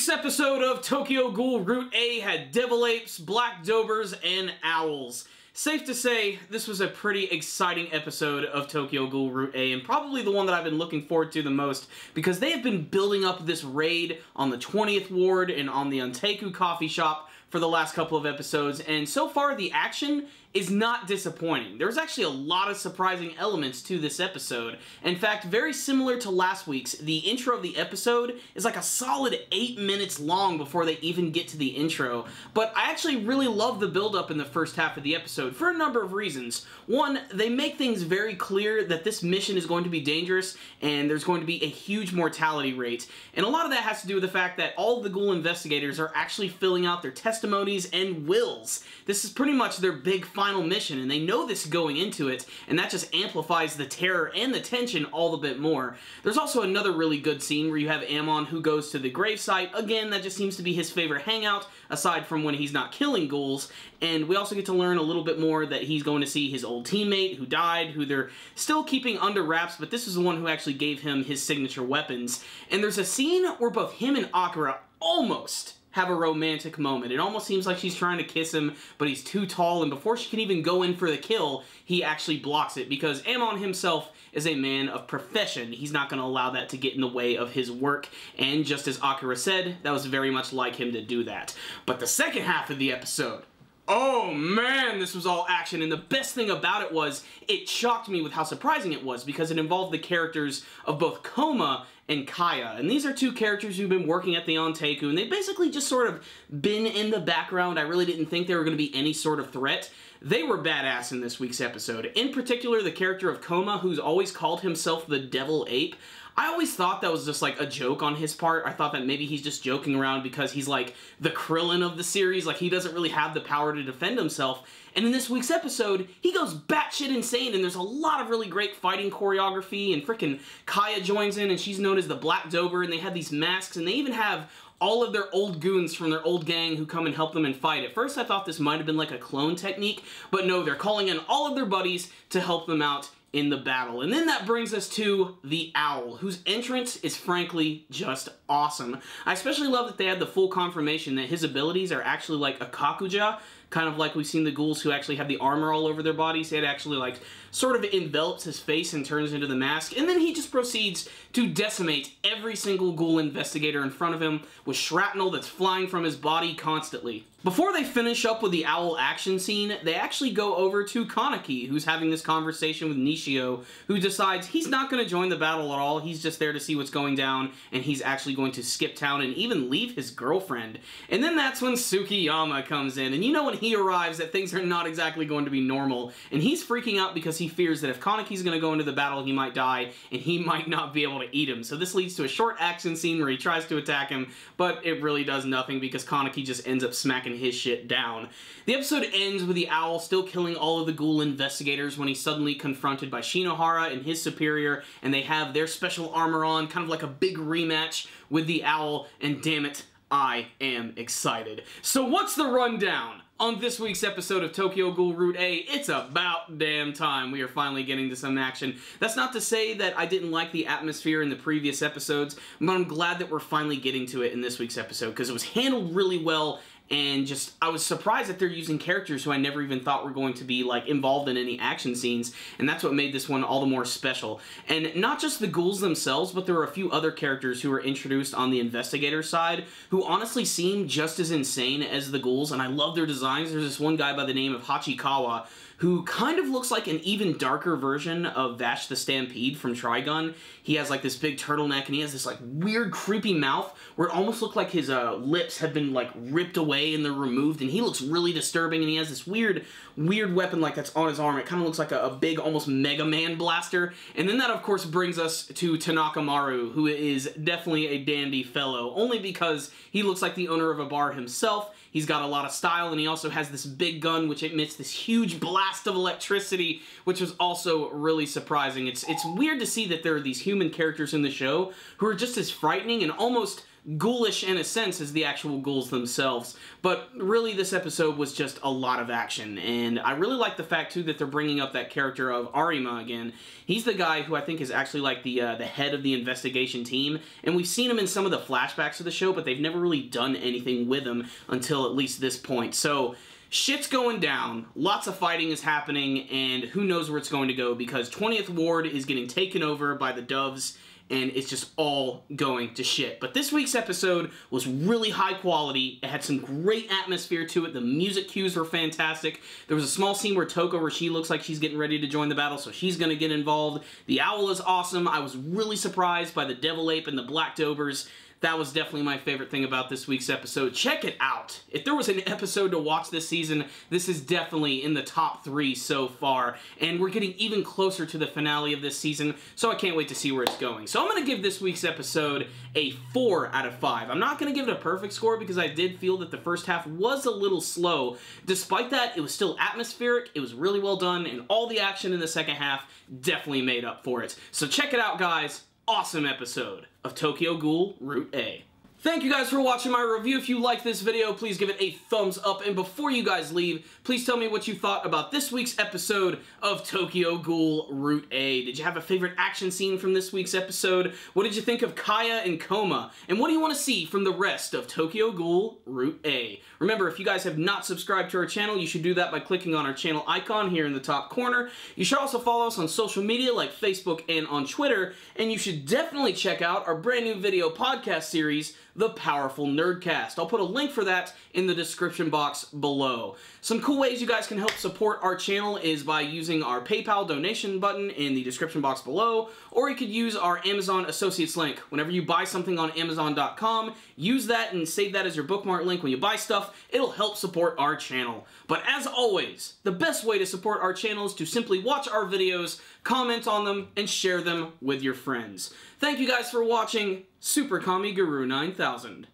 week's episode of Tokyo Ghoul Route A had devil apes, black dobers, and owls. Safe to say, this was a pretty exciting episode of Tokyo Ghoul Route A, and probably the one that I've been looking forward to the most, because they have been building up this raid on the 20th Ward and on the Anteiku coffee shop for the last couple of episodes, and so far the action is not disappointing. There's actually a lot of surprising elements to this episode. In fact, very similar to last week's, the intro of the episode is like a solid 8 minutes long before they even get to the intro. But I actually really love the build-up in the first half of the episode for a number of reasons. One, they make things very clear that this mission is going to be dangerous and there's going to be a huge mortality rate. And a lot of that has to do with the fact that all of the Ghoul investigators are actually filling out their testimonies and wills. This is pretty much their big final mission, and they know this going into it, and that just amplifies the terror and the tension all the bit more. There's also another really good scene where you have Amon who goes to the gravesite. Again, that just seems to be his favorite hangout, aside from when he's not killing ghouls, and we also get to learn a little bit more that he's going to see his old teammate who died, who they're still keeping under wraps, but this is the one who actually gave him his signature weapons. And there's a scene where both him and Akira almost have a romantic moment. It almost seems like she's trying to kiss him, but he's too tall, and before she can even go in for the kill, he actually blocks it, because Amon himself is a man of profession. He's not going to allow that to get in the way of his work, and just as Akira said, that was very much like him to do that. But the second half of the episode, oh man, this was all action, and the best thing about it was, it shocked me with how surprising it was, because it involved the characters of both Koma and Kaya. And these are two characters who've been working at the Anteiku, and they've basically just sort of been in the background. I really didn't think they were going to be any sort of threat. They were badass in this week's episode. In particular, the character of Koma, who's always called himself the Devil Ape. I always thought that was just like a joke on his part. I thought that maybe he's just joking around because he's like the Krillin of the series, like he doesn't really have the power to defend himself. And in this week's episode, he goes batshit insane, and there's a lot of really great fighting choreography, and frickin' Kaya joins in, and she's known as the Black Dober, and they have these masks, and they even have all of their old goons from their old gang who come and help them and fight. At first I thought this might have been like a clone technique, but no, they're calling in all of their buddies to help them out in the battle. And then that brings us to the Owl, whose entrance is frankly just awesome. I especially love that they had the full confirmation that his abilities are actually like a Kakuja, kind of like we've seen the ghouls who actually have the armor all over their bodies. It actually like sort of envelops his face and turns into the mask, and then he just proceeds to decimate every single ghoul investigator in front of him with shrapnel that's flying from his body constantly. Before they finish up with the Owl action scene, they actually go over to Kaneki, who's having this conversation with Nishio, who decides he's not going to join the battle at all. He's just there to see what's going down, and he's actually going to skip town and even leave his girlfriend. And then that's when Tsukiyama comes in, and you know when he arrives that things are not exactly going to be normal, and he's freaking out because he fears that if Kaneki's going to go into the battle, he might die, and he might not be able to eat him. So this leads to a short action scene where he tries to attack him, but it really does nothing because Kaneki just ends up smacking his shit down. The episode ends with the Owl still killing all of the ghoul investigators when he's suddenly confronted by Shinohara and his superior, and they have their special armor on, kind of like a big rematch with the Owl, and damn it, I am excited. So what's the rundown on this week's episode of Tokyo Ghoul Route A? It's about damn time we are finally getting to some action. That's not to say that I didn't like the atmosphere in the previous episodes, but I'm glad that we're finally getting to it in this week's episode, because it was handled really well. And just, I was surprised that they're using characters who I never even thought were going to be, like, involved in any action scenes, and that's what made this one all the more special. And not just the ghouls themselves, but there were a few other characters who were introduced on the investigator side, who honestly seem just as insane as the ghouls, and I love their designs. There's this one guy by the name of Hachikawa, who kind of looks like an even darker version of Vash the Stampede from Trigun. He has like this big turtleneck, and he has this like weird creepy mouth where it almost looked like his lips had been like ripped away and they're removed, and he looks really disturbing, and he has this weird weapon like that's on his arm. It kind of looks like a big almost Mega Man blaster. And then that of course brings us to Tanaka Maru, who is definitely a dandy fellow, only because he looks like the owner of a bar himself. He's got a lot of style, and he also has this big gun which emits this huge blast of electricity, which was also really surprising. It's weird to see that there are these human characters in the show who are just as frightening and almost ghoulish in a sense as the actual ghouls themselves. But really, this episode was just a lot of action, and I really like the fact, too, that they're bringing up that character of Arima again. He's the guy who I think is actually like the head of the investigation team, and we've seen him in some of the flashbacks of the show, but they've never really done anything with him until at least this point. So shit's going down, lots of fighting is happening, and who knows where it's going to go, because 20th Ward is getting taken over by the Doves, and it's just all going to shit. But this week's episode was really high quality. It had some great atmosphere to it. The music cues were fantastic. There was a small scene where she looks like she's getting ready to join the battle, so she's going to get involved. The owl is awesome. I was really surprised by the devil ape and the black dobers. That was definitely my favorite thing about this week's episode. Check it out. If there was an episode to watch this season, this is definitely in the top 3 so far. And we're getting even closer to the finale of this season, so I can't wait to see where it's going. So I'm going to give this week's episode a 4 out of 5. I'm not going to give it a perfect score because I did feel that the first half was a little slow. Despite that, it was still atmospheric, it was really well done, and all the action in the second half definitely made up for it. So check it out, guys. Awesome episode of Tokyo Ghoul Route A. Thank you guys for watching my review. If you liked this video, please give it a thumbs up. And before you guys leave, please tell me what you thought about this week's episode of Tokyo Ghoul Route A. Did you have a favorite action scene from this week's episode? What did you think of Kaya and Coma? And what do you want to see from the rest of Tokyo Ghoul Route A? Remember, if you guys have not subscribed to our channel, you should do that by clicking on our channel icon here in the top corner. You should also follow us on social media like Facebook and on Twitter. And you should definitely check out our brand new video podcast series, The Powerful Nerdcast. I'll put a link for that in the description box below. Some cool ways you guys can help support our channel is by using our PayPal donation button in the description box below, or you could use our Amazon Associates link. Whenever you buy something on Amazon.com, use that and save that as your bookmark link when you buy stuff. It'll help support our channel. But as always, the best way to support our channel is to simply watch our videos, comment on them, and share them with your friends. Thank you guys for watching. Super Kami Guru 9000.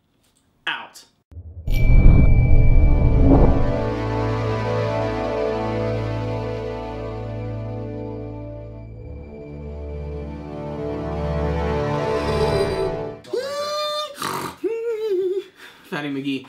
Out. Fatty McGee.